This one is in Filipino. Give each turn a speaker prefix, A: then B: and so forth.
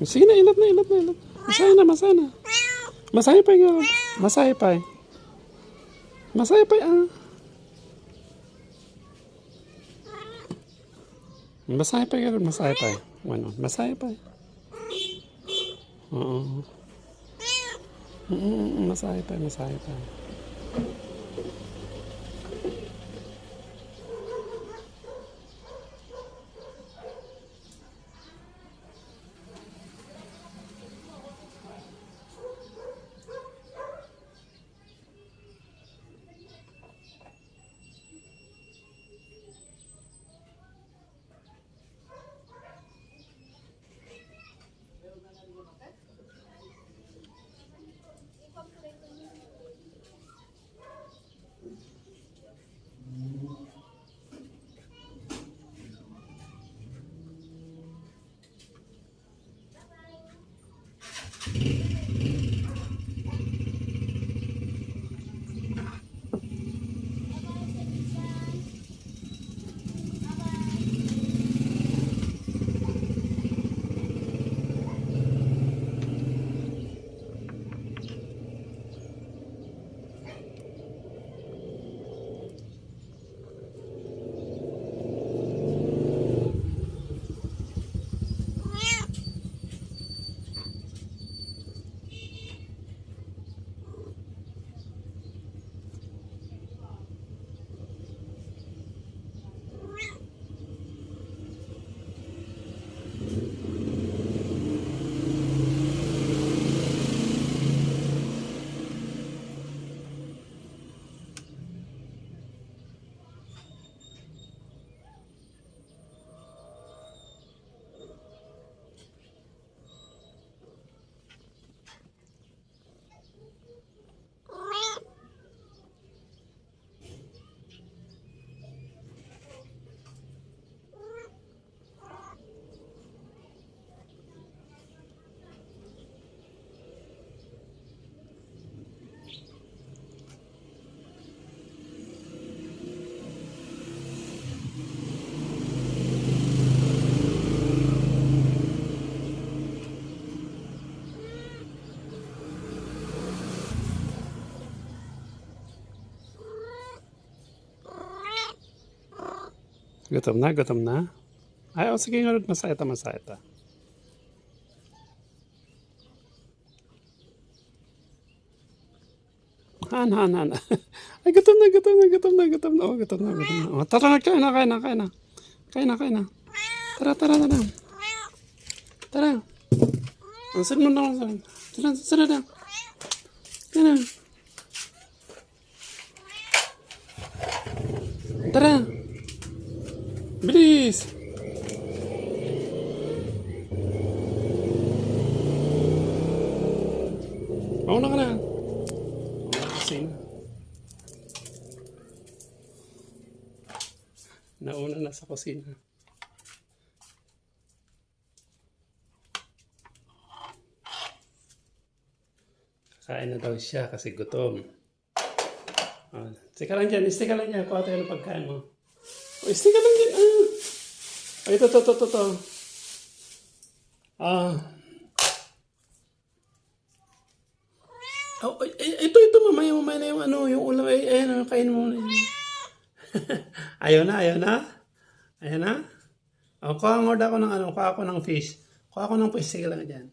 A: Sige na, ilat na, ilat na, ilat. Masaya na, masaya na. Masaya pa yun. Masaya pa. Masaya pa ah. Masaya pa yun, masaya pa. Ano, masaya pa. Oo. Masaya pa, masaya pa. Gutom na, gutom na. Ay, oh, sige nga, masaya ta, masaya ta. Han. Ay, gutom na, gutom na, gutom na, gutom na. Oh, gutom na, gutom na. Oh, tara na, kain na, kain na, kain na. Kain na, kain na. Tara, tara, tara. Tara. Saan mo na, saan? Tara, tara na. Tara. Tara. Bilis! Mauna ka na. Kasing. Nauna na sa kusina. Kakain na daw siya kasi gutom. Oh, stika lang dyan, istika lang dyan. Kuha tayo ng pagkain mo. Oh, istika lang dyan. Ah. Ay, ito. Oh, ito, mamaya na yung ano, yung ulam. Ayan, kain mo na yun. Ayaw na? Oh, kuha ng order ko ng ano, kuha ako ng fish. Kuha ako ng fish, sige lang dyan.